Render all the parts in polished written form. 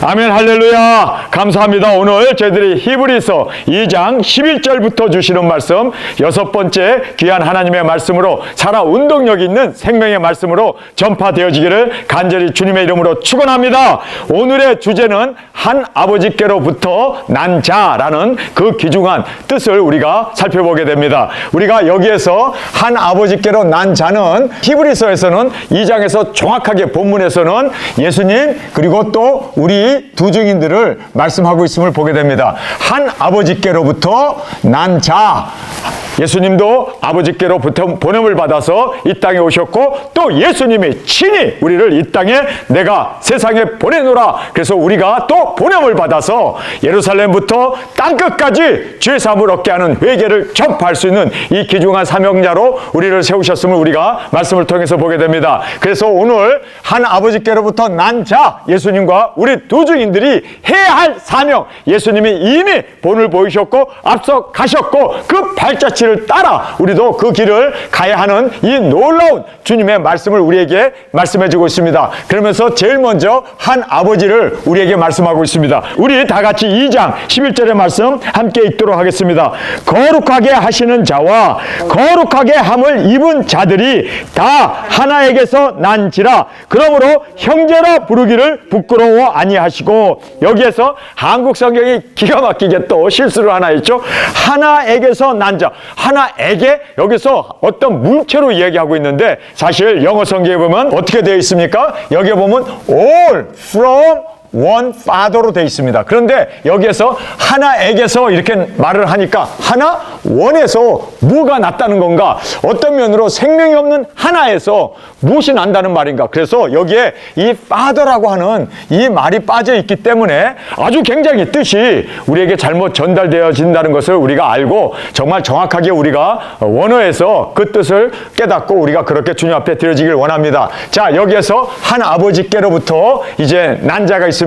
아멘. 할렐루야. 감사합니다. 오늘 저희들이 히브리서 2장 11절부터 주시는 말씀, 6번째 귀한 하나님의 말씀으로 살아 운동력 있는 생명의 말씀으로 전파되어지기를 간절히 주님의 이름으로 축원합니다. 오늘의 주제는 한 아버지께로부터 난 자라는 그 귀중한 뜻을 우리가 살펴보게 됩니다. 우리가 여기에서 한 아버지께로 난 자는 히브리서에서는 2장에서 정확하게 본문에서는 예수님 그리고 또 우리 두 증인들을 말씀하고 있음을 보게 됩니다. 한 아버지께로부터 난 자, 예수님도 아버지께로부터 보냄을 받아서 이 땅에 오셨고 또 예수님이 친히 우리를 이 땅에 내가 세상에 보내노라. 그래서 우리가 또 보냄을 받아서 예루살렘부터 땅끝까지 죄사함을 얻게 하는 회개를 전파할 수 있는 이 귀중한 사명자로 우리를 세우셨음을 우리가 말씀을 통해서 보게 됩니다. 그래서 오늘 한 아버지께로부터 난 자, 예수님과 우리 두 증인들이 해야 할 사명, 예수님이 이미 본을 보이셨고 앞서 가셨고 그 발자취를 따라 우리도 그 길을 가야 하는 이 놀라운 주님의 말씀을 우리에게 말씀해 주고 있습니다. 그러면서 제일 먼저 한 아버지를 우리에게 말씀하고 있습니다. 우리 다 같이 2장 11절의 말씀 함께 읽도록 하겠습니다. 거룩하게 하시는 자와 거룩하게 함을 입은 자들이 다 하나에게서 난지라. 그러므로 형제라 부르기를 부끄러워 아니하시고, 여기에서 한국 성경이 기가 막히게 또 실수를 하나 했죠. 하나에게서 난 자, 하나에게, 여기서 어떤 물체로 이야기하고 있는데 사실 영어 성경에 보면 어떻게 되어 있습니까? 여기에 보면 all from one father로 되어 있습니다. 그런데 여기에서 하나에게서 이렇게 말을 하니까 하나 원에서 뭐가 났다는 건가? 어떤 면으로 생명이 없는 하나에서 무엇이 난다는 말인가? 그래서 여기에 이 father라고 하는 이 말이 빠져 있기 때문에 아주 굉장히 뜻이 우리에게 잘못 전달되어진다는 것을 우리가 알고 정말 정확하게 우리가 원어에서 그 뜻을 깨닫고 우리가 그렇게 주님 앞에 드려지길 원합니다. 자, 여기에서 한 아버지께로부터 이제 난 자가 있습니다.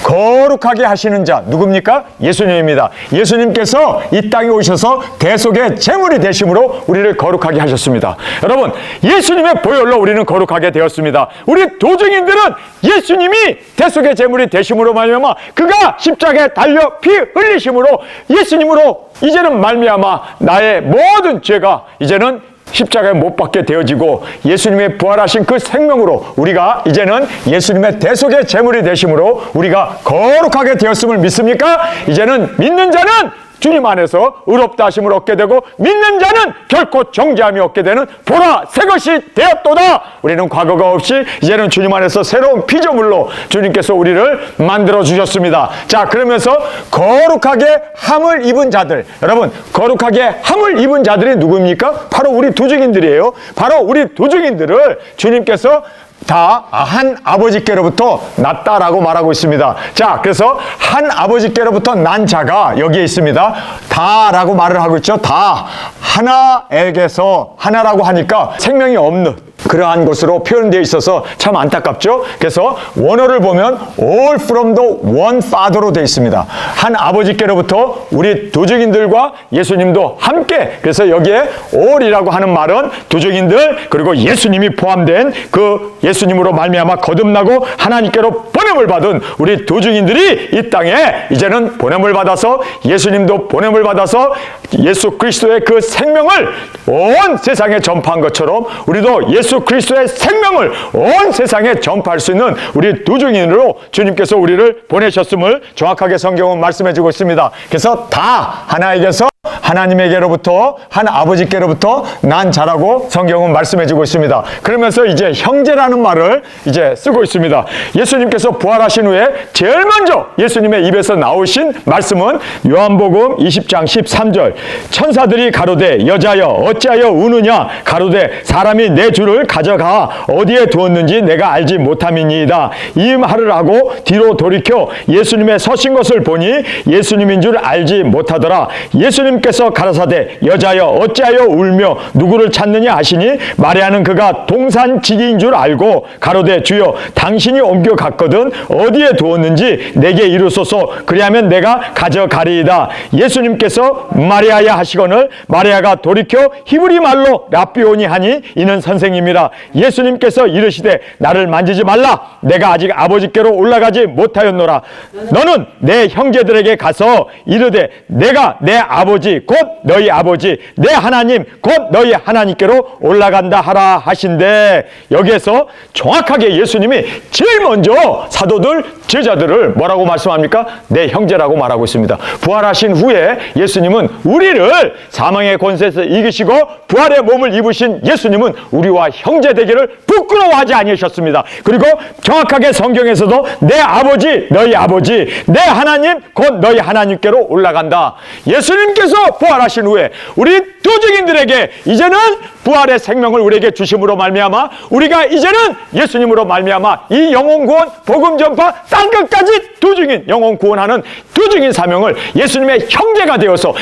거룩하게 하시는 자 누굽니까? 예수님입니다. 예수님께서 이 땅에 오셔서 대속의 제물이 되심으로 우리를 거룩하게 하셨습니다. 여러분, 예수님의 보혈로 우리는 거룩하게 되었습니다. 우리 두 증인들은 예수님이 대속의 제물이 되심으로 말미암아 그가 십자가에 달려 피 흘리심으로 예수님으로 이제는 말미암아 나의 모든 죄가 이제는 십자가에 못 박게 되어지고 예수님의 부활하신 그 생명으로 우리가 이제는 예수님의 대속의 제물이 되심으로 우리가 거룩하게 되었음을 믿습니까? 이제는 믿는 자는 주님 안에서 의롭다 하심을 얻게 되고 믿는 자는 결코 정죄함이 얻게 되는 보라 새 것이 되었도다. 우리는 과거가 없이 이제는 주님 안에서 새로운 피조물로 주님께서 우리를 만들어 주셨습니다. 자, 그러면서 거룩하게 함을 입은 자들, 여러분 거룩하게 함을 입은 자들이 누구입니까? 바로 우리 두 증인들이에요. 바로 우리 두 증인들을 주님께서 다 한 아버지께로부터 났다라고 말하고 있습니다. 자, 그래서 한 아버지께로부터 난 자가 여기에 있습니다. 다라고 말을 하고 있죠. 다 하나에게서, 하나라고 하니까 생명이 없는 그러한 것으로 표현되어 있어서 참 안타깝죠. 그래서 원어를 보면 all from the one father로 되어 있습니다. 한 아버지께로부터 우리 두 증인들과 예수님도 함께, 그래서 여기에 all이라고 하는 말은 두 증인들 그리고 예수님이 포함된 그 예수님으로 말미암아 거듭나고 하나님께로 보냄을 받은 우리 두 증인들이 이 땅에 이제는 보냄을 받아서 예수님도 보냄을 받아서 예수 그리스도의 그 생명을 온 세상에 전파한 것처럼 우리도 예수 그리스도의 생명을 온 세상에 전파할 수 있는 우리 두 증인으로 주님께서 우리를 보내셨음을 정확하게 성경은 말씀해주고 있습니다. 그래서 다 하나에게서 하나님에게로부터 한 아버지께로부터 난 자라고 성경은 말씀해주고 있습니다. 그러면서 이제 형제라는 말을 이제 쓰고 있습니다. 예수님께서 부활하신 후에 제일 먼저 예수님의 입에서 나오신 말씀은 요한복음 20장 13절 천사들이 가로되 여자여 어찌하여 우느냐 가로되 사람이 내 주를 가져가 어디에 두었는지 내가 알지 못함이니이다. 이 말을 하고 뒤로 돌이켜 예수님의 서신 것을 보니 예수님인 줄 알지 못하더라. 예수님께서 예수께서 가라사대 여자여 어찌하여 울며 누구를 찾느냐 하시니 마리아는 그가 동산지기인 줄 알고 가로되 주여 당신이 옮겨갔거든 어디에 두었는지 내게 이루소서 그리하면 내가 가져가리이다. 예수님께서 마리아야 하시거늘 마리아가 돌이켜 히브리 말로 랍비오니 하니 이는 선생님이라. 예수님께서 이르시되 나를 만지지 말라. 내가 아직 아버지께로 올라가지 못하였노라. 너는 내 형제들에게 가서 이르되 내가 내 아버지 곧 너희 아버지 내 하나님 곧 너희 하나님께로 올라간다 하라 하신데, 여기에서 정확하게 예수님이 제일 먼저 사도들 제자들을 뭐라고 말씀합니까? 내 형제라고 말하고 있습니다. 부활하신 후에 예수님은 우리를 사망의 권세에서 이기시고 부활의 몸을 입으신 예수님은 우리와 형제 되기를 부끄러워하지 아니하셨습니다. 그리고 정확하게 성경에서도 내 아버지 너희 아버지 내 하나님 곧 너희 하나님께로 올라간다. 예수님께서 부활하신 후에 우리 도적인들에게 이제는 부활의 생명을 우리에게 주심으로 말미암아 우리가 이제는 예수님으로 말미암아 이 영혼 구원 복음 전파 땅끝까지 도중인 영혼 구원하는 도중인 사명을 예수님의 형제가 되어서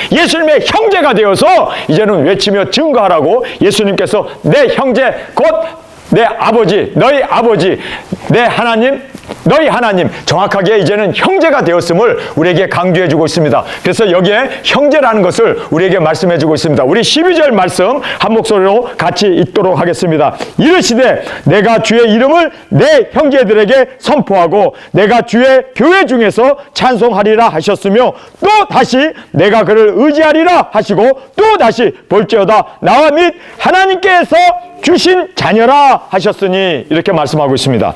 이제는 외치며 증거하라고 예수님께서 내 형제 곧 내 아버지 너희 아버지 내 하나님 너희 하나님 정확하게 이제는 형제가 되었음을 우리에게 강조해주고 있습니다. 그래서 여기에 형제라는 것을 우리에게 말씀해주고 있습니다. 우리 12절 말씀 한 목소리로 같이 읽도록 하겠습니다. 이르시되 내가 주의 이름을 내 형제들에게 선포하고 내가 주의 교회 중에서 찬송하리라 하셨으며 또 다시 내가 그를 의지하리라 하시고 또 다시 볼지어다 나와 및 하나님께서 주신 자녀라 하셨으니 이렇게 말씀하고 있습니다.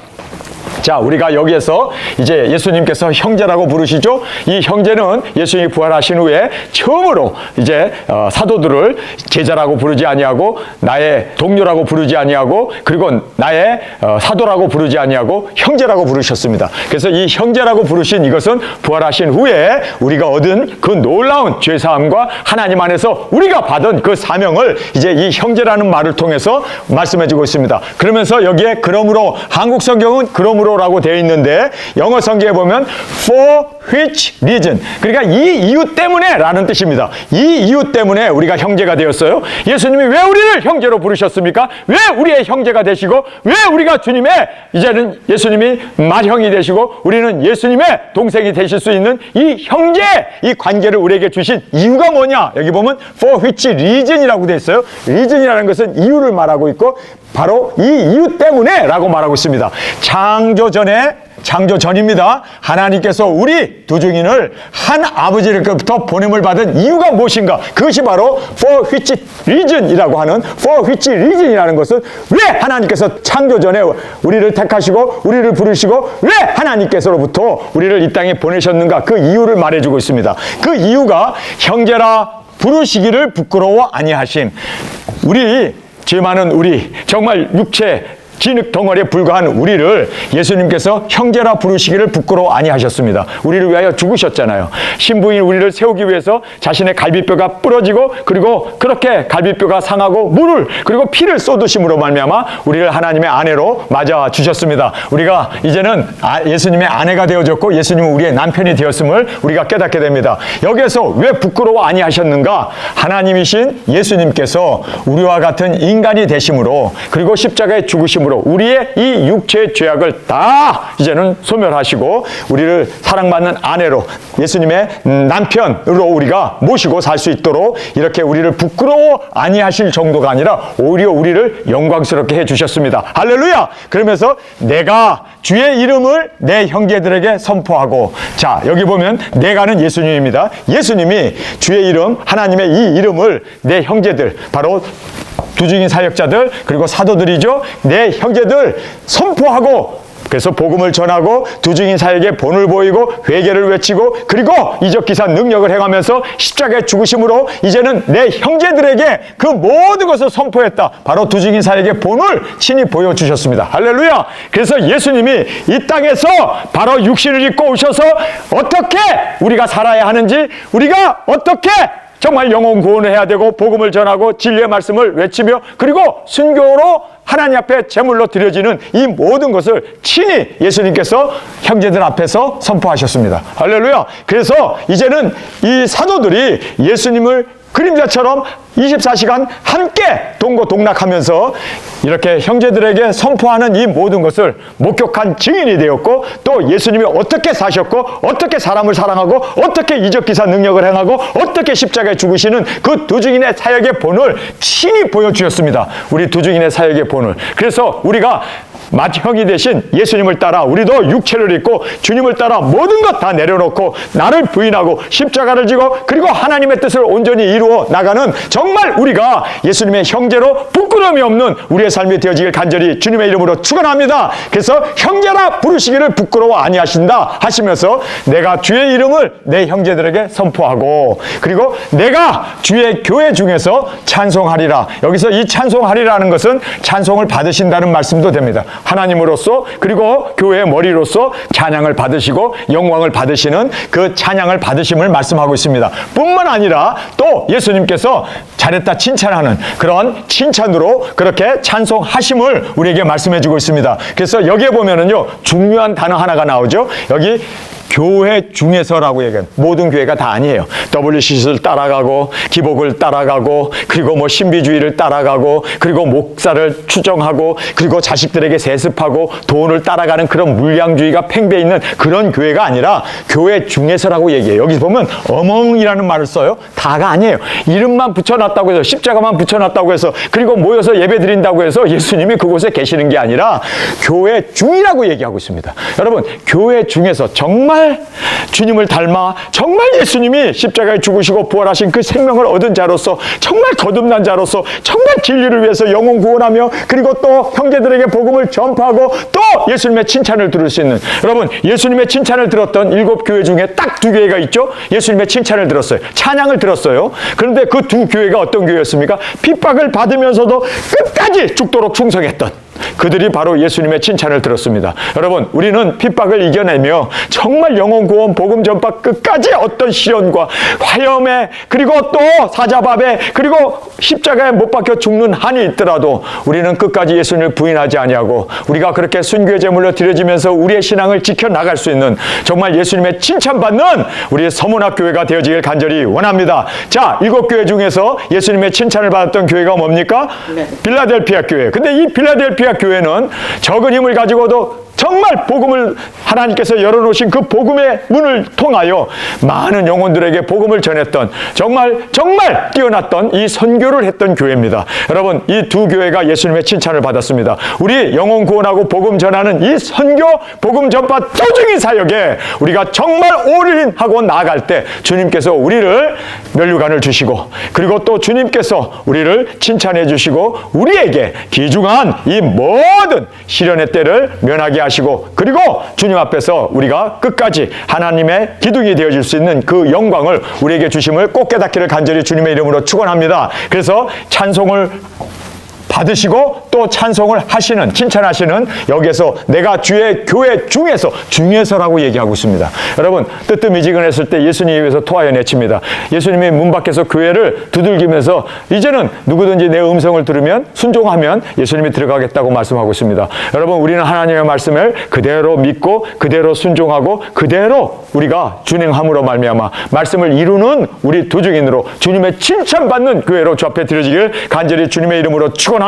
자, 우리가 여기에서 이제 예수님께서 형제라고 부르시죠. 이 형제는 예수님이 부활하신 후에 처음으로 이제 사도들을 제자라고 부르지 아니하고 나의 동료라고 부르지 아니하고 그리고 나의 사도라고 부르지 아니하고 형제라고 부르셨습니다. 그래서 이 형제라고 부르신 이것은 부활하신 후에 우리가 얻은 그 놀라운 죄사함과 하나님 안에서 우리가 받은 그 사명을 이제 이 형제라는 말을 통해서 말씀해주고 있습니다. 그러면서 여기에 그러므로 한국 성경은 그러므로 라고 되어 있는데 영어 성경에 보면 for which reason 그러니까 이 이유 때문에 라는 뜻입니다. 이 이유 때문에 우리가 형제가 되었어요. 예수님이 왜 우리를 형제로 부르셨습니까? 왜 우리의 형제가 되시고 왜 우리가 주님의 이제는 예수님이 맏형이 되시고 우리는 예수님의 동생이 되실 수 있는 이 형제 이 관계를 우리에게 주신 이유가 뭐냐? 여기 보면 for which reason이라고 되어 있어요. reason이라는 것은 이유를 말하고 있고 바로 이 이유 때문에 라고 말하고 있습니다. 창조 전입니다. 하나님께서 우리 두 증인을 한 아버지로부터 보냄을 받은 이유가 무엇인가? 그것이 바로 for which reason이라고 하는 for which reason이라는 것은 왜 하나님께서 창조 전에 우리를 택하시고 우리를 부르시고 왜 하나님께서로부터 우리를 이 땅에 보내셨는가? 그 이유를 말해주고 있습니다. 그 이유가 형제라 부르시기를 부끄러워 아니하심. 우리 죄 많은 우리 정말 육체 진흙 덩어리에 불과한 우리를 예수님께서 형제라 부르시기를 부끄러워 아니하셨습니다. 우리를 위하여 죽으셨잖아요. 신부인 우리를 세우기 위해서 자신의 갈비뼈가 부러지고 그리고 그렇게 갈비뼈가 상하고 물을 그리고 피를 쏟으심으로 말미암아 우리를 하나님의 아내로 맞아 주셨습니다. 우리가 이제는 예수님의 아내가 되어졌고 예수님은 우리의 남편이 되었음을 우리가 깨닫게 됩니다. 여기에서 왜 부끄러워 아니하셨는가? 하나님이신 예수님께서 우리와 같은 인간이 되심으로 그리고 십자가에 죽으심으로 우리의 이 육체의 죄악을 다 이제는 소멸하시고 우리를 사랑받는 아내로 예수님의 남편으로 우리가 모시고 살 수 있도록 이렇게 우리를 부끄러워 아니하실 정도가 아니라 오히려 우리를 영광스럽게 해주셨습니다. 할렐루야! 그러면서 내가 주의 이름을 내 형제들에게 선포하고 자 여기 보면 내가는 예수님입니다. 예수님이 주의 이름 하나님의 이 이름을 내 형제들 바로 두증인 사역자들 그리고 사도들이죠. 내 형제들 선포하고 그래서 복음을 전하고 두증인 사역에 본을 보이고 회개를 외치고 그리고 이적기사 능력을 행하면서 십자가에 죽으심으로 이제는 내 형제들에게 그 모든 것을 선포했다. 바로 두증인 사역의 본을 친히 보여주셨습니다. 할렐루야. 그래서 예수님이 이 땅에서 바로 육신을 입고 오셔서 어떻게 우리가 살아야 하는지 우리가 어떻게 정말 영혼 구원을 해야 되고 복음을 전하고 진리의 말씀을 외치며 그리고 순교로 하나님 앞에 제물로 드려지는 이 모든 것을 친히 예수님께서 형제들 앞에서 선포하셨습니다. 할렐루야. 그래서 이제는 이 사도들이 예수님을 그림자처럼 24시간 함께 동고동락하면서 이렇게 형제들에게 선포하는 이 모든 것을 목격한 증인이 되었고, 또 예수님이 어떻게 사셨고 어떻게 사람을 사랑하고 어떻게 이적기사 능력을 행하고 어떻게 십자가에 죽으시는 그 두 증인의 사역의 본을 친히 보여주셨습니다. 우리 두 증인의 사역의 본을. 그래서 우리가 맏형이 되신 예수님을 따라 우리도 육체를 입고 주님을 따라 모든 것 다 내려놓고 나를 부인하고 십자가를 지고 그리고 하나님의 뜻을 온전히 이루어 나가는, 정말 우리가 예수님의 형제로 부끄러움이 없는 우리의 삶이 되어지길 간절히 주님의 이름으로 축원합니다. 그래서 형제라 부르시기를 부끄러워 아니하신다 하시면서 내가 주의 이름을 내 형제들에게 선포하고, 그리고 내가 주의 교회 중에서 찬송하리라. 여기서 이 찬송하리라는 것은 찬송을 받으신다는 말씀도 됩니다. 하나님으로서 그리고 교회의 머리로서 찬양을 받으시고 영광을 받으시는 그 찬양을 받으심을 말씀하고 있습니다. 뿐만 아니라 또 예수님께서 잘했다 칭찬하는 그런 칭찬으로 그렇게 찬송하심을 우리에게 말씀해 주고 있습니다. 그래서 여기에 보면은요, 중요한 단어 하나가 나오죠. 여기 교회 중에서라고 얘기해요. 모든 교회가 다 아니에요. WCC를 따라가고 기복을 따라가고 그리고 뭐 신비주의를 따라가고 그리고 목사를 추정하고 그리고 자식들에게 세습하고 돈을 따라가는 그런 물량주의가 팽배해 있는 그런 교회가 아니라 교회 중에서라고 얘기해요. 여기 보면 어멍이라는 말을 써요. 다가 아니에요. 이름만 붙여놨다고 해서, 십자가만 붙여놨다고 해서, 그리고 모여서 예배 드린다고 해서 예수님이 그곳에 계시는 게 아니라 교회 중이라고 얘기하고 있습니다. 여러분, 교회 중에서 정말 주님을 닮아 정말 예수님이 십자가에 죽으시고 부활하신 그 생명을 얻은 자로서, 정말 거듭난 자로서, 정말 진리를 위해서 영혼 구원하며 그리고 또 형제들에게 복음을 전파하고 또 예수님의 칭찬을 들을 수 있는, 여러분, 예수님의 칭찬을 들었던 7교회 중에 딱 2교회가 있죠. 예수님의 칭찬을 들었어요. 찬양을 들었어요. 그런데 그 2교회가 어떤 교회였습니까? 핍박을 받으면서도 끝까지 죽도록 충성했던 그들이 바로 예수님의 칭찬을 들었습니다. 여러분, 우리는 핍박을 이겨내며 정말 영혼 구원 복음 전파 끝까지 어떤 시련과 화염에 그리고 또 사자밥에 그리고 십자가에 못 박혀 죽는 한이 있더라도 우리는 끝까지 예수님을 부인하지 아니하고 우리가 그렇게 순교의 제물로 드려지면서 우리의 신앙을 지켜나갈 수 있는 정말 예수님의 칭찬받는 우리의 서문학 교회가 되어지길 간절히 원합니다. 자, 7교회 중에서 예수님의 칭찬을 받았던 교회가 뭡니까? 네. 빌라델피아 교회. 근데 이 빌라델피아 교회는 적은 힘을 가지고도 정말 복음을 하나님께서 열어놓으신 그 복음의 문을 통하여 많은 영혼들에게 복음을 전했던 정말 뛰어났던 이 선교를 했던 교회입니다. 여러분, 이 2교회가 예수님의 칭찬을 받았습니다. 우리 영혼 구원하고 복음 전하는 이 선교 복음 전파 도중인 사역에 우리가 정말 올인하고 나아갈 때 주님께서 우리를 면류관을 주시고 그리고 또 주님께서 우리를 칭찬해 주시고 우리에게 귀중한 이 모든 시련의 때를 면하게 하시고 그리고 주님 앞에서 우리가 끝까지 하나님의 기둥이 되어질 수 있는 그 영광을 우리에게 주심을 꼭 깨닫기를 간절히 주님의 이름으로 축원합니다. 그래서 찬송을 받으시고 또 찬송을 하시는, 칭찬하시는, 여기에서 내가 주의 교회 중에서라고 얘기하고 있습니다. 여러분, 뜨뜻미지근했을 때 예수님에 위해서 토하여 내칩니다. 예수님이 문 밖에서 교회를 두들기면서 이제는 누구든지 내 음성을 들으면 순종하면 예수님이 들어가겠다고 말씀하고 있습니다. 여러분, 우리는 하나님의 말씀을 그대로 믿고 그대로 순종하고 그대로 우리가 준행함으로 말미암아 말씀을 이루는 우리 도중인으로 주님의 칭찬받는 교회로 주 앞에 드려지길 간절히 주님의 이름으로 축원합니다.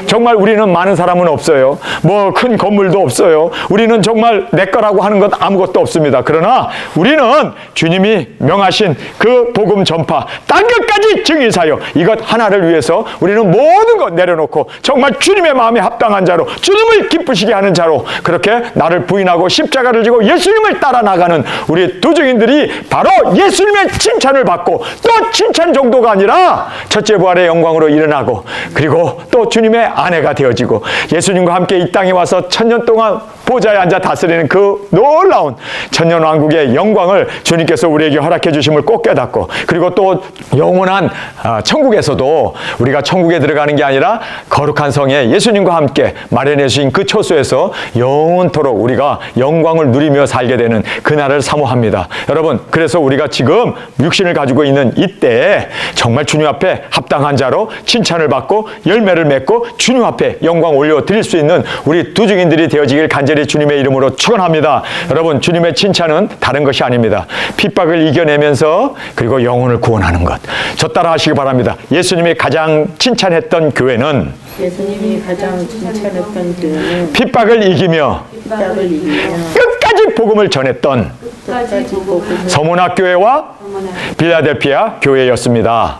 정말 우리는 많은 사람은 없어요. 뭐 큰 건물도 없어요. 우리는 정말 내 거라고 하는 것 아무것도 없습니다. 그러나 우리는 주님이 명하신 그 복음 전파 땅 끝까지 증인 사역 이것 하나를 위해서 우리는 모든 것 내려놓고 정말 주님의 마음에 합당한 자로 주님을 기쁘시게 하는 자로 그렇게 나를 부인하고 십자가를 지고 예수님을 따라 나가는 우리 도중인들이 바로 예수님의 칭찬을 받고 또 칭찬 정도가 아니라 첫째 부활의 영광으로 일어나고 그리고 또 주님의 아내가 되어지고 예수님과 함께 이 땅에 와서 1000년 동안 보좌에 앉아 다스리는 그 놀라운 천년왕국의 영광을 주님께서 우리에게 허락해 주심을 꼭 깨닫고 그리고 또 영원한 천국에서도 우리가 천국에 들어가는 게 아니라 거룩한 성에 예수님과 함께 마련해 주신 그 처소에서 영원토록 우리가 영광을 누리며 살게 되는 그날을 사모합니다. 여러분, 그래서 우리가 지금 육신을 가지고 있는 이때에 정말 주님 앞에 합당한 자로 칭찬을 받고 열매를 맺고 주님 주님 앞에 영광 올려드릴 수 있는 우리 두 증인들이 되어지길 간절히 주님의 이름으로 축원합니다. 여러분, 주님의 칭찬은 다른 것이 아닙니다. 핍박을 이겨내면서 그리고 영혼을 구원하는 것. 저 따라 하시기 바랍니다. 예수님이 가장 칭찬했던 교회는 핍박을 이기며 끝까지 복음을 전했던 서문학 교회와 빌라델피아 교회였습니다.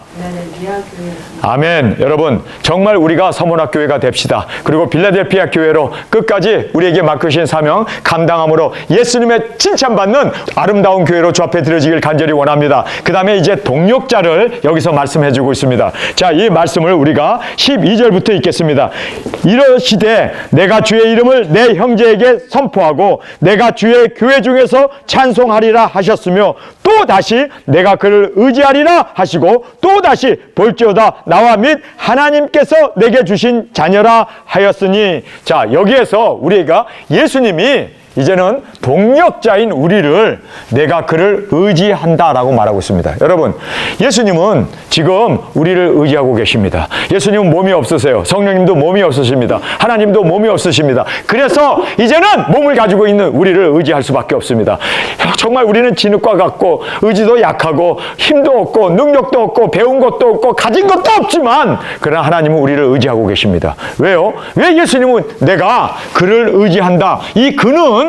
아멘. 여러분, 정말 우리가 서문학 교회가 됩시다. 그리고 빌라델피아 교회로 끝까지 우리에게 맡기신 사명 감당함으로 예수님의 칭찬받는 아름다운 교회로 주 앞에 드려지길 간절히 원합니다. 그 다음에 이제 동력자를 여기서 말씀해 주고 있습니다. 자, 이 말씀을 우리가 12절부터 읽겠습니다. 이러시되 내가 주의 이름을 내 형제에게 선포하고 내가 주의 교회 중에서 찬송하리라 하셨으며 또 다시 내가 그를 의지하리라 하시고 또 다시 볼지어다 나와 및 하나님께서 내게 주신 자녀라 하였으니. 자, 여기에서 우리가 예수님이 이제는 동력자인 우리를 내가 그를 의지한다라고 말하고 있습니다. 여러분, 예수님은 지금 우리를 의지하고 계십니다. 예수님은 몸이 없으세요. 성령님도 몸이 없으십니다. 하나님도 몸이 없으십니다. 그래서 이제는 몸을 가지고 있는 우리를 의지할 수밖에 없습니다. 정말 우리는 진흙과 같고 의지도 약하고 힘도 없고 능력도 없고 배운 것도 없고 가진 것도 없지만 그러나 하나님은 우리를 의지하고 계십니다. 왜요? 왜 예수님은 내가 그를 의지한다. 이 그는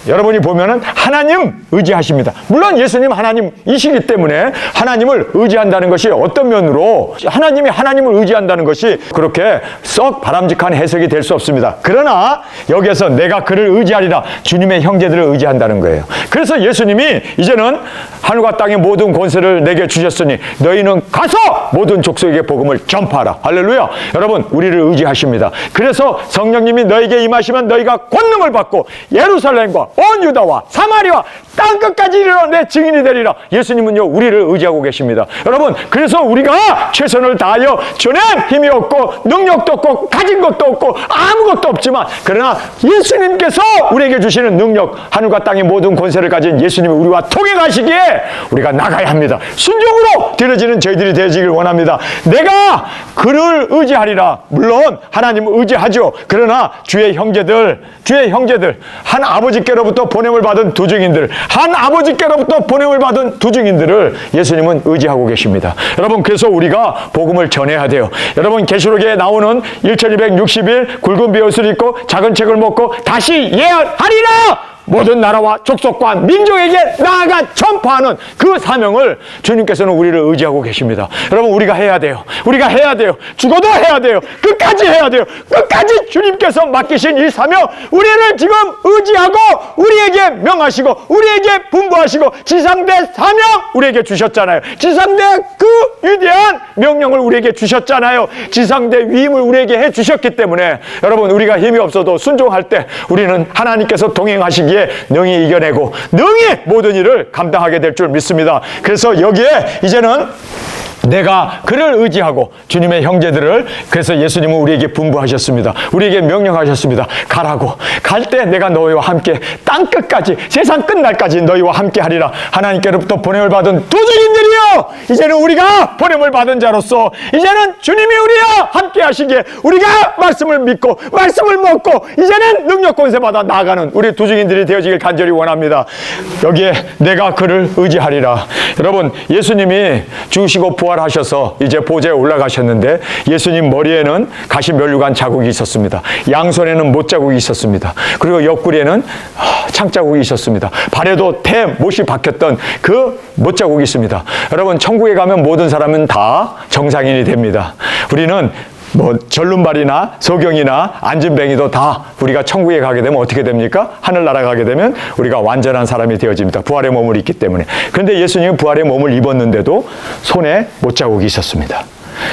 여러분이 보면은 하나님 의지하십니다. 물론 예수님 하나님이시기 때문에 하나님을 의지한다는 것이 어떤 면으로 하나님이 하나님을 의지한다는 것이 그렇게 썩 바람직한 해석이 될 수 없습니다. 그러나 여기에서 내가 그를 의지하리라, 주님의 형제들을 의지한다는 거예요. 그래서 예수님이 이제는 하늘과 땅의 모든 권세를 내게 주셨으니 너희는 가서 모든 족속에게 복음을 전파하라. 할렐루야. 여러분, 우리를 의지하십니다. 그래서 성령님이 너에게 임하시면 너희가 권능을 받고 예루살렘과 온 유다와 사마리아 땅끝까지 이르러 내 증인이 되리라. 예수님은요, 우리를 의지하고 계십니다. 여러분, 그래서 우리가 최선을 다하여 전에 힘이 없고 능력도 없고 가진 것도 없고 아무것도 없지만 그러나 예수님께서 우리에게 주시는 능력, 하늘과 땅의 모든 권세를 가진 예수님이 우리와 통행하시기에 우리가 나가야 합니다. 순종으로 드려지는 저희들이 되어지길 원합니다. 내가 그를 의지하리라. 물론 하나님을 의지하죠. 그러나 주의 형제들 한 아버지께로부터 보냄을 받은 두 증인들, 한 아버지께로부터 보냄을 받은 두 증인들을 예수님은 의지하고 계십니다. 여러분, 그래서 우리가 복음을 전해야 돼요. 여러분, 계시록에 나오는 1260일 굵은 비옷을 입고 작은 책을 먹고 다시 예언하리라. 모든 나라와 족속과 민족에게 나아가 전파하는 그 사명을 주님께서는 우리를 의지하고 계십니다. 여러분, 우리가 해야 돼요. 우리가 해야 돼요. 죽어도 해야 돼요. 끝까지 해야 돼요. 끝까지 주님께서 맡기신 이 사명, 우리를 지금 의지하고 우리에게 명하시고 우리에게 분부하시고 지상대 사명 우리에게 주셨잖아요. 지상대 그 위대한 명령을 우리에게 주셨잖아요. 지상대 위임을 우리에게 해주셨기 때문에 여러분, 우리가 힘이 없어도 순종할 때 우리는 하나님께서 동행하시기에 능히 이겨내고 능히 모든 일을 감당하게 될 줄 믿습니다. 그래서 여기에 이제는 내가 그를 의지하고 주님의 형제들을, 그래서 예수님은 우리에게 분부하셨습니다. 우리에게 명령하셨습니다. 가라고. 갈 때 내가 너희와 함께 땅끝까지, 세상 끝날까지 너희와 함께 하리라. 하나님께로부터 보냄을 받은 두 증인들이여, 이제는 우리가 보냄을 받은 자로서 이제는 주님이 우리와 함께 하시기에 우리가 말씀을 믿고 말씀을 먹고 이제는 능력 권세 받아 나아가는 우리 두 증인들이 되어지길 간절히 원합니다. 여기에 내가 그를 의지하리라. 여러분, 예수님이 죽으시고 부활하셔서 이제 보좌에 올라가셨는데 예수님 머리에는 가시 면류관 자국이 있었습니다. 양손에는 못 자국이 있었습니다. 그리고 옆구리에는 창 자국이 있었습니다. 발에도 태 못이 박혔던 그 못 자국이 있습니다. 여러분, 천국에 가면 모든 사람은 다 정상인이 됩니다. 우리는 뭐 절름발이나 소경이나 안진뱅이도 다 우리가 천국에 가게 되면 어떻게 됩니까? 하늘나라 가게 되면 우리가 완전한 사람이 되어집니다. 부활의 몸을 입기 때문에. 그런데 예수님은 부활의 몸을 입었는데도 손에 못자국이 있었습니다.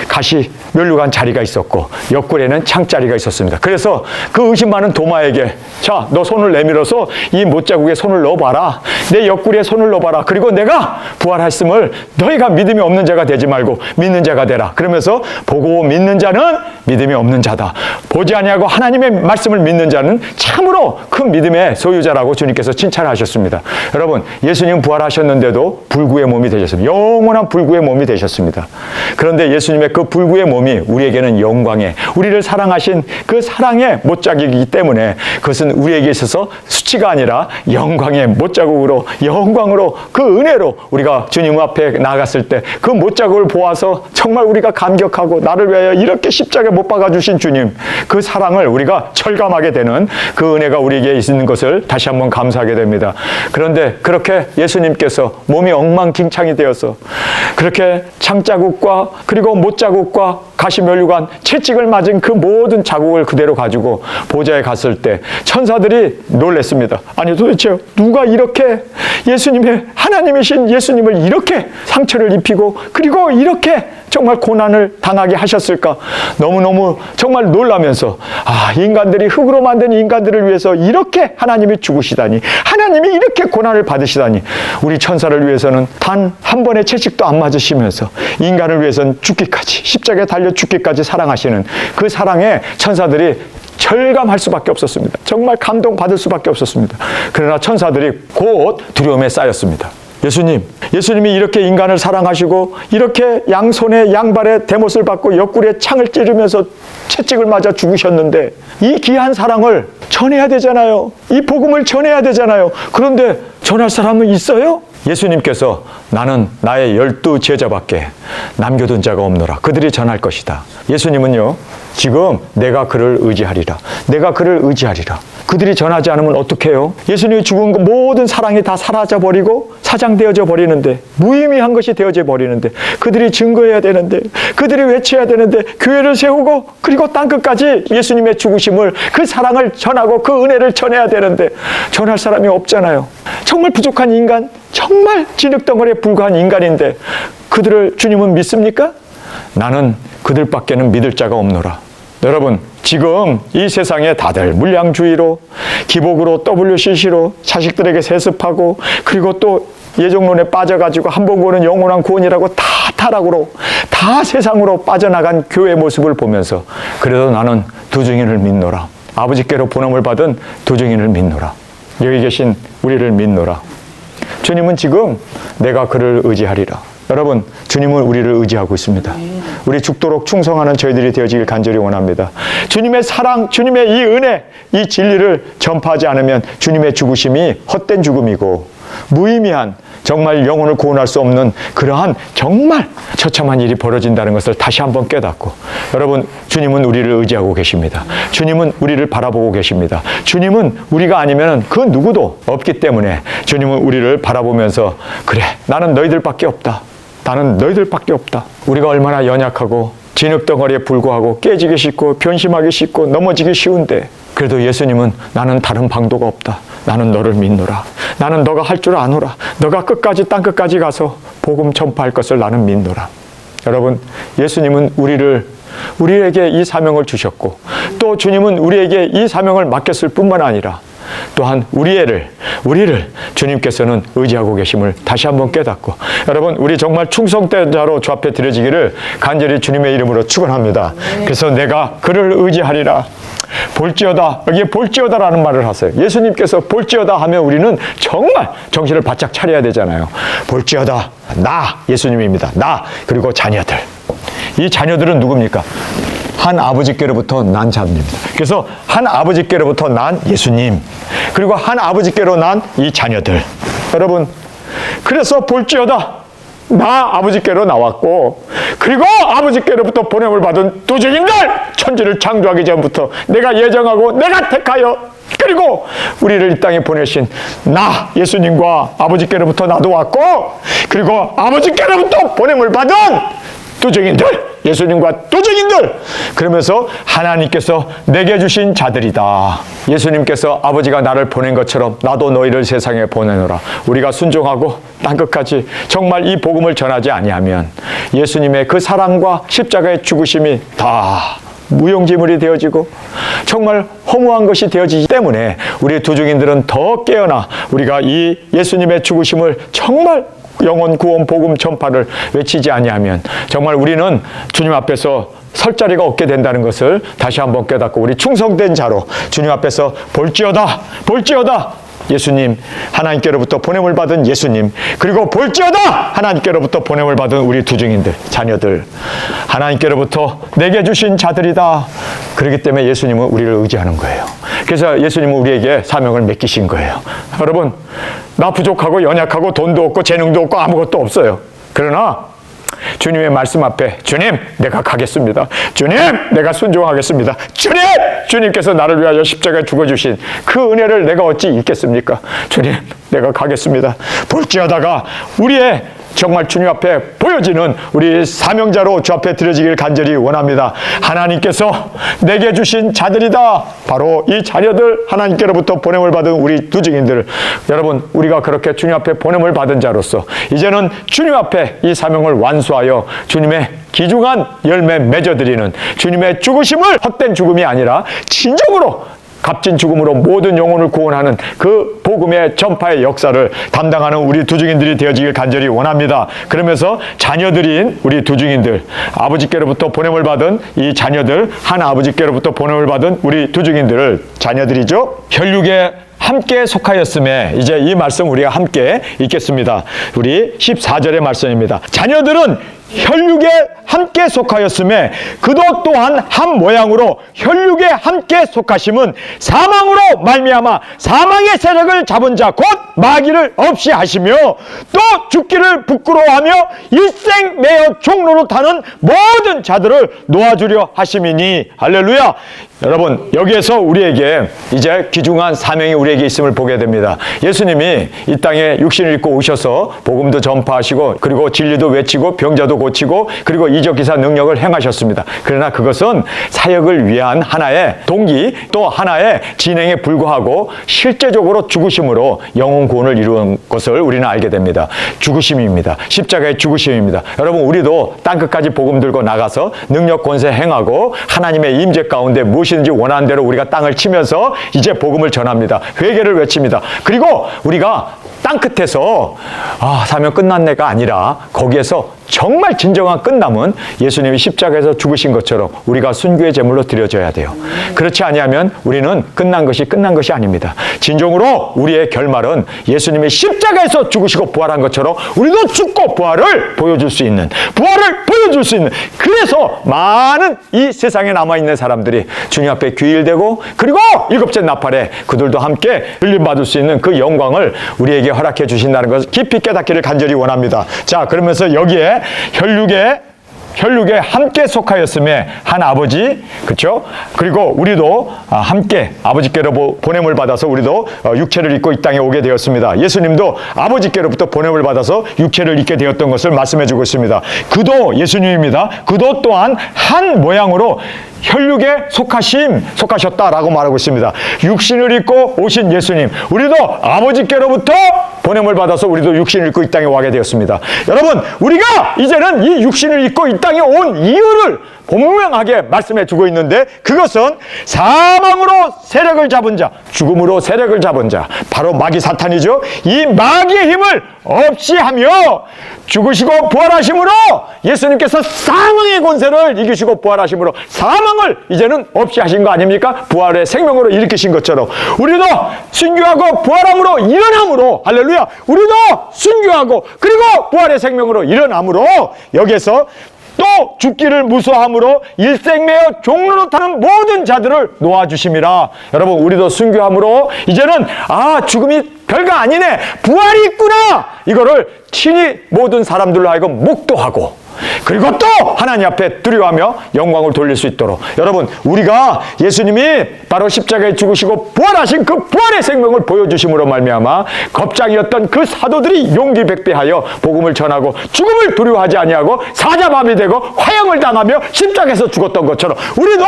가시 면류관 자리가 있었고 옆구리에는 창자리가 있었습니다. 그래서 그 의심 많은 도마에게, 자, 너 손을 내밀어서 이 못자국에 손을 넣어봐라. 내 옆구리에 손을 넣어봐라. 그리고 내가 부활했음을 너희가 믿음이 없는 자가 되지 말고 믿는 자가 되라. 그러면서 보고 믿는 자는 믿음이 없는 자다. 보지 아니하고 하나님의 말씀을 믿는 자는 참으로 큰 믿음의 소유자라고 주님께서 칭찬하셨습니다. 여러분, 예수님 부활하셨는데도 불구의 몸이 되셨습니다. 영원한 불구의 몸이 되셨습니다. 그런데 예수님 예수님의 그 불구의 몸이 우리에게는 영광의, 우리를 사랑하신 그 사랑의 못자국이기 때문에 그것은 우리에게 있어서 수치가 아니라 영광의 못자국으로, 영광으로, 그 은혜로 우리가 주님 앞에 나아갔을 때 그 못자국을 보아서 정말 우리가 감격하고, 나를 위하여 이렇게 십자가에 못 박아주신 주님, 그 사랑을 우리가 철감하게 되는 그 은혜가 우리에게 있는 것을 다시 한번 감사하게 됩니다. 그런데 그렇게 예수님께서 몸이 엉망진창이 되어서 그렇게 창자국과 그리고 못자국과 가시면류관, 채찍을 맞은 그 모든 자국을 그대로 가지고 보좌에 갔을 때 천사들이 놀랬습니다. 아니 도대체 누가 이렇게 예수님의, 하나님이신 예수님을 이렇게 상처를 입히고 그리고 이렇게 정말 고난을 당하게 하셨을까? 너무너무 정말 놀라면서, 인간들이, 흙으로 만든 인간들을 위해서 이렇게 하나님이 죽으시다니, 하나님이 이렇게 고난을 받으시다니, 우리 천사를 위해서는 단 한 번의 채찍도 안 맞으시면서 인간을 위해서는 죽기까지, 십자가에 달려 죽기까지 사랑하시는 그 사랑에 천사들이 절감할 수밖에 없었습니다. 정말 감동받을 수밖에 없었습니다. 그러나 천사들이 곧 두려움에 쌓였습니다. 예수님이 이렇게 인간을 사랑하시고 이렇게 양손에 양발에 대못을 받고 옆구리에 창을 찌르면서 채찍을 맞아 죽으셨는데 이 귀한 사랑을 전해야 되잖아요. 이 복음을 전해야 되잖아요. 그런데 전할 사람은 있어요? 예수님께서 나는 나의 12 제자밖에 남겨둔 자가 없노라. 그들이 전할 것이다. 예수님은요, 지금 내가 그를 의지하리라. 내가 그를 의지하리라. 그들이 전하지 않으면 어떻게 해요? 예수님이 죽은 그 모든 사랑이 다 사라져버리고 사장되어져 버리는데, 무의미한 것이 되어져 버리는데, 그들이 증거해야 되는데, 그들이 외쳐야 되는데, 교회를 세우고 그리고 땅끝까지 예수님의 죽으심을, 그 사랑을 전하고 그 은혜를 전해야 되는데 전할 사람이 없잖아요. 정말 부족한 인간, 정말 진흙덩어리에 불과한 인간인데 그들을 주님은 믿습니까? 나는 그들밖에는 믿을 자가 없노라. 여러분, 지금 이 세상에 다들 물량주의로, 기복으로, WCC로 자식들에게 세습하고, 그리고 또 예정론에 빠져가지고 한 번 구원은 영원한 구원이라고 다 타락으로, 다 세상으로 빠져나간 교회의 모습을 보면서, 그래도 나는 두 증인을 믿노라. 아버지께로 보냄을 받은 두 증인을 믿노라. 여기 계신 우리를 믿노라. 주님은 지금 내가 그를 의지하리라. 여러분, 주님은 우리를 의지하고 있습니다. 우리 죽도록 충성하는 저희들이 되어지길 간절히 원합니다. 주님의 사랑, 주님의 이 은혜, 이 진리를 전파하지 않으면 주님의 죽으심이 헛된 죽음이고 무의미한, 정말 영혼을 구원할 수 없는 그러한 정말 처참한 일이 벌어진다는 것을 다시 한번 깨닫고, 여러분, 주님은 우리를 의지하고 계십니다. 주님은 우리를 바라보고 계십니다. 주님은 우리가 아니면 그 누구도 없기 때문에 주님은 우리를 바라보면서, 그래, 나는 너희들밖에 없다. 나는 너희들밖에 없다. 우리가 얼마나 연약하고 진흙덩어리에 불과하고 깨지기 쉽고 변심하기 쉽고 넘어지기 쉬운데, 그래도 예수님은 나는 다른 방도가 없다. 나는 너를 믿노라. 나는 너가 할 줄 아노라. 너가 끝까지, 땅끝까지 가서 복음 전파할 것을 나는 믿노라. 여러분, 예수님은 우리에게 이 사명을 주셨고, 또 주님은 우리에게 이 사명을 맡겼을 뿐만 아니라 또한 우리를 주님께서는 의지하고 계심을 다시 한번 깨닫고, 여러분, 우리 정말 충성된 자로 주 앞에 드려지기를 간절히 주님의 이름으로 축원합니다. 그래서 내가 그를 의지하리라. 볼지어다, 여기에 볼지어다라는 말을 하세요. 예수님께서 볼지어다 하면 우리는 정말 정신을 바짝 차려야 되잖아요. 볼지어다, 나 예수님입니다. 나, 그리고 자녀들. 이 자녀들은 누굽니까? 한 아버지께로부터 난 자입니다. 그래서 한 아버지께로부터 난 예수님, 그리고 한 아버지께로 난 이 자녀들. 여러분, 그래서 볼지어다, 나 아버지께로 나왔고, 그리고 아버지께로부터 보냄을 받은 두 증인들, 천지를 창조하기 전부터 내가 예정하고 내가 택하여, 그리고 우리를 이 땅에 보내신 나 예수님과 아버지께로부터 나도 왔고, 그리고 아버지께로부터 보냄을 받은 두 증인들, 예수님과 두 증인들. 그러면서 하나님께서 내게 주신 자들이다. 예수님께서 아버지가 나를 보낸 것처럼 나도 너희를 세상에 보내노라. 우리가 순종하고 땅끝까지 정말 이 복음을 전하지 아니하면 예수님의 그 사랑과 십자가의 죽으심이 다 무용지물이 되어지고 정말 허무한 것이 되어지기 때문에 우리 두 증인들은 더 깨어나 우리가 이 예수님의 죽으심을 정말 영혼 구원 복음 전파를 외치지 아니하면 정말 우리는 주님 앞에서 설 자리가 없게 된다는 것을 다시 한번 깨닫고, 우리 충성된 자로 주님 앞에서 볼지어다, 볼지어다, 예수님, 하나님께로부터 보냄을 받은 예수님, 그리고 볼지어다 하나님께로부터 보냄을 받은 우리 두 증인들, 자녀들, 하나님께로부터 내게 주신 자들이다. 그렇기 때문에 예수님은 우리를 의지하는 거예요. 그래서 예수님은 우리에게 사명을 맡기신 거예요. 여러분, 나 부족하고 연약하고 돈도 없고 재능도 없고 아무것도 없어요. 그러나 주님의 말씀 앞에, 주님, 내가 가겠습니다. 주님, 내가 순종하겠습니다. 주님, 주님께서 나를 위하여 십자가에 죽어주신 그 은혜를 내가 어찌 잊겠습니까? 주님, 내가 가겠습니다. 볼지어다가 우리의 정말 주님 앞에 보여지는 우리 사명자로 주 앞에 드려지길 간절히 원합니다. 하나님께서 내게 주신 자들이다. 바로 이 자녀들, 하나님께로부터 보냄을 받은 우리 두 증인들. 여러분, 우리가 그렇게 주님 앞에 보냄을 받은 자로서 이제는 주님 앞에 이 사명을 완수하여 주님의 귀중한 열매 맺어드리는 주님의 죽으심을 헛된 죽음이 아니라 진정으로 값진 죽음으로 모든 영혼을 구원하는 그 복음의 전파의 역사를 담당하는 우리 두 증인들이 되어지길 간절히 원합니다. 그러면서 자녀들인 우리 두 증인들, 아버지께로부터 보냄을 받은 이 자녀들, 한 아버지께로부터 보냄을 받은 우리 두 증인들을, 자녀들이죠, 혈육에 함께 속하였음에, 이제 이 말씀 우리가 함께 읽겠습니다. 우리 14절의 말씀입니다. 자녀들은 혈육에 함께 속하였음에 그도 또한 한 모양으로 혈육에 함께 속하심은 사망으로 말미암아 사망의 세력을 잡은 자 곧 마귀를 없이 하시며 또 죽기를 부끄러워하며 일생 매어 종로로 타는 모든 자들을 놓아주려 하심이니. 할렐루야. 여러분, 여기에서 우리에게 이제 귀중한 사명이 우리에게 있음을 보게 됩니다. 예수님이 이 땅에 육신을 입고 오셔서 복음도 전파하시고, 그리고 진리도 외치고, 병자도 고치고, 그리고 이적기사 능력을 행하셨습니다. 그러나 그것은 사역을 위한 하나의 동기, 또 하나의 진행에 불과하고 실제적으로 죽으심으로 영혼 구원을 이루는 것을 우리는 알게 됩니다. 죽으심입니다. 십자가의 죽으심입니다. 여러분, 우리도 땅끝까지 복음 들고 나가서 능력 권세 행하고 하나님의 임재 가운데 무엇이든지 원하는 대로 우리가 땅을 치면서 이제 복음을 전합니다. 회개를 외칩니다. 그리고 우리가 땅끝에서 사명 끝났네가 아니라 거기에서 정말 진정한 끝남은 예수님이 십자가에서 죽으신 것처럼 우리가 순교의 제물로 드려져야 돼요. 그렇지 아니하면 우리는 끝난 것이 아닙니다. 진정으로 우리의 결말은 예수님이 십자가에서 죽으시고 부활한 것처럼 우리도 죽고 부활을 보여줄 수 있는, 그래서 많은 이 세상에 남아있는 사람들이 주님 앞에 귀일되고, 그리고 일곱째 나팔에 그들도 함께 들림받을 수 있는 그 영광을 우리에게 허락해 주신다는 것을 깊이 깨닫기를 간절히 원합니다. 자, 그러면서 여기에 혈육에 함께 속하였음에 한 아버지, 그렇죠? 그리고 우리도 함께 아버지께로 보냄을 받아서 우리도 육체를 입고 이 땅에 오게 되었습니다. 예수님도 아버지께로부터 보냄을 받아서 육체를 입게 되었던 것을 말씀해 주고 있습니다. 그도 예수님입니다. 그도 또한 한 모양으로 혈육에 속하셨다라고 말하고 있습니다. 육신을 입고 오신 예수님, 우리도 아버지께로부터 보냄을 받아서 우리도 육신을 입고 이 땅에 와게 되었습니다. 여러분, 우리가 이제는 이 육신을 입고 이 땅에 온 이유를 분명하게 말씀해 주고 있는데, 그것은 사망으로 세력을 잡은 자, 죽음으로 세력을 잡은 자, 바로 마귀 사탄이죠. 이 마귀의 힘을 없이 하며 죽으시고 부활하심으로 예수님께서 사망의 권세를 이기시고 부활하심으로 사망을 이제는 없이 하신 거 아닙니까? 부활의 생명으로 일으키신 것처럼 우리도 순교하고 부활함으로 일어남으로, 할렐루야, 우리도 순교하고 그리고 부활의 생명으로 일어남으로 여기에서 또 죽기를 무서함으로 일생매어 종로로 타는 모든 자들을 놓아주심이라. 여러분, 우리도 순교함으로 이제는 죽음이 별거 아니네, 부활이 있구나, 이거를 친히 모든 사람들로 하여금 목도하고, 그리고 또 하나님 앞에 두려워하며 영광을 돌릴 수 있도록, 여러분, 우리가 예수님이 바로 십자가에 죽으시고 부활하신 그 부활의 생명을 보여주심으로 말미암아 겁장이었던 그 사도들이 용기 백배하여 복음을 전하고 죽음을 두려워하지 아니하고 사자밤이 되고 화형을 당하며 십자가에서 죽었던 것처럼 우리도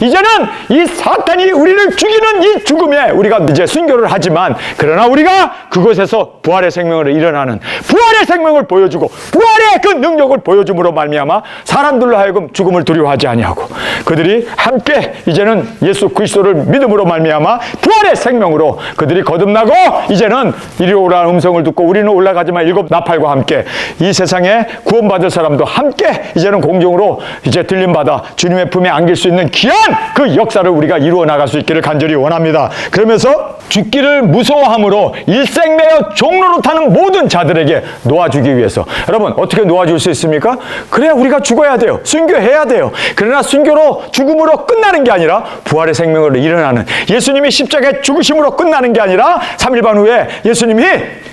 이제는 이 사탄이 우리를 죽이는 이 죽음에 우리가 이제 순교를 하지만, 그러나 우리가 그곳에서 부활의 생명으로 일어나는, 부활의 부활의 생명을 보여주고 부활의 그 능력을 보여줌으로 말미암아 사람들로 하여금 죽음을 두려워하지 아니하고 그들이 함께 이제는 예수 그리스도를 믿음으로 말미암아 부활의 생명으로 그들이 거듭나고 이제는 이리 오라는 음성을 듣고 우리는 올라가지만 일곱 나팔과 함께 이 세상에 구원받을 사람도 함께 이제는 공중으로 이제 들림받아 주님의 품에 안길 수 있는 귀한 그 역사를 우리가 이루어 나갈 수 있기를 간절히 원합니다. 그러면서 죽기를 무서워함으로 일생매여 종로로 타는 모든 자들에게 놓아주기 위해서 여러분 어떻게 놓아줄 수 있습니까? 그래야 우리가 죽어야 돼요. 순교해야 돼요. 그러나 순교로 죽음으로 끝나는 게 아니라 부활의 생명으로 일어나는 예수님이 십자가에 죽으심으로 끝나는 게 아니라 3일 반 후에 예수님이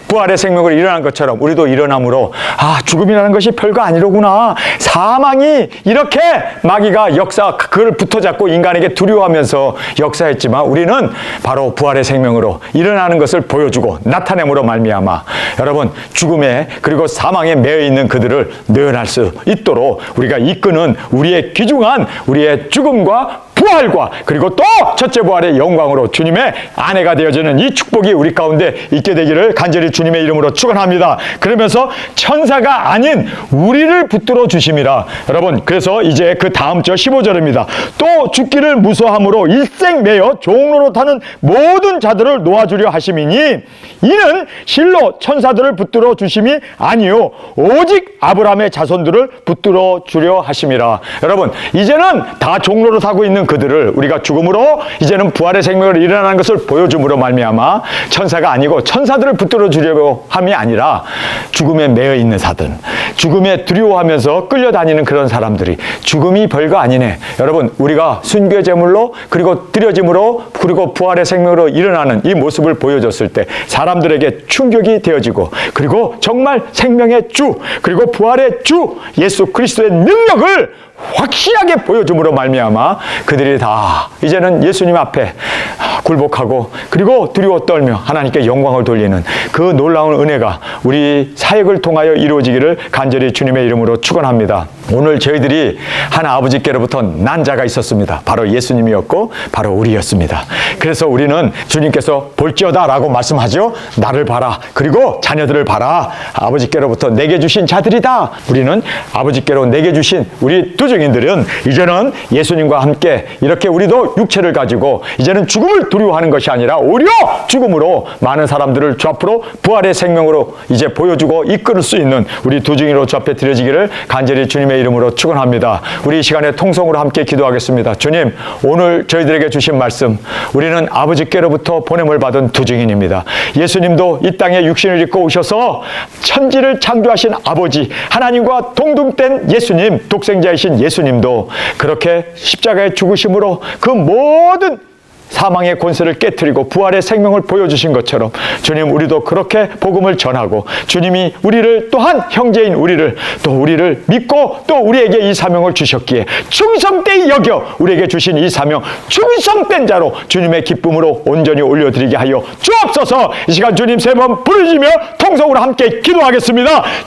부활의 생명으로 일어난 것처럼 우리도 일어남으로 죽음이라는 것이 별거 아니로구나. 사망이 이렇게 마귀가 그걸 붙어잡고 인간에게 두려워하면서 역사했지만 우리는 바로 부활의 생명으로 일어나는 것을 보여주고 나타냄으로 말미암아 여러분 죽음에 그리고 사망에 매여 있는 그들을 내어날 수 있도록 우리가 이끄는 우리의 귀중한 우리의 죽음과 부활과 그리고 또 첫째 부활의 영광으로 주님의 아내가 되어지는 이 축복이 우리 가운데 있게 되기를 간절히 주님의 이름으로 축원합니다. 그러면서 천사가 아닌 우리를 붙들어 주심이라. 여러분 그래서 이제 그 다음 절 15절입니다. 또 죽기를 무서함으로 일생 매여 종로로 타는 모든 자들을 놓아주려 하심이니 이는 실로 천사들을 붙들어 주심이 아니요 오직 아브라함의 자손들을 붙들어 주려 하심이라. 여러분 이제는 다 종로로 타고 있는 그들을 우리가 죽음으로 이제는 부활의 생명으로 일어나는 것을 보여줌으로 말미암아 천사가 아니고 천사들을 붙들어 주려고 함이 아니라 죽음에 매여 있는 사들, 죽음에 두려워하면서 끌려다니는 그런 사람들이 죽음이 별거 아니네. 여러분 우리가 순교의 제물로 그리고 드려짐으로 그리고 부활의 생명으로 일어나는 이 모습을 보여줬을 때 사람들에게 충격이 되어지고 그리고 정말 생명의 주 그리고 부활의 주 예수 그리스도의 능력을 확실하게 보여줌으로 말미암아 그들이 다 이제는 예수님 앞에 굴복하고 그리고 두려워 떨며 하나님께 영광을 돌리는 그 놀라운 은혜가 우리 사역을 통하여 이루어지기를 간절히 주님의 이름으로 축원합니다. 오늘 저희들이 한 아버지께로부터 난 자가 있었습니다. 바로 예수님이었고 바로 우리였습니다. 그래서 우리는 주님께서 볼지어다 라고 말씀하죠. 나를 봐라 그리고 자녀들을 봐라. 아버지께로부터 내게 주신 자들이다. 우리는 아버지께로 내게 주신 우리 투증인들은 이제는 예수님과 함께 이렇게 우리도 육체를 가지고 이제는 죽음을 두려워하는 것이 아니라 오히려 죽음으로 많은 사람들을 주 앞으로 부활의 생명으로 이제 보여주고 이끌 수 있는 우리 두증인으로 주 앞에 드려지기를 간절히 주님의 이름으로 축원합니다. 우리 이 시간에 통성으로 함께 기도하겠습니다. 주님 오늘 저희들에게 주신 말씀 우리는 아버지께로부터 보냄을 받은 두증인입니다. 예수님도 이 땅에 육신을 입고 오셔서 천지를 창조하신 아버지 하나님과 동등된 예수님 독생자이신 예수님도 그렇게 십자가의 죽으심으로 그 모든 사망의 권세를 깨트리고 부활의 생명을 보여주신 것처럼 주님 우리도 그렇게 복음을 전하고 주님이 우리를 또한 형제인 우리를 또 우리를 믿고 또 우리에게 이 사명을 주셨기에 충성되이 여겨 우리에게 주신 이 사명 충성된 자로 주님의 기쁨으로 온전히 올려드리게 하여 주옵소서. 이 시간 주님 세 번 부르짖으며 통성으로 함께 기도하겠습니다.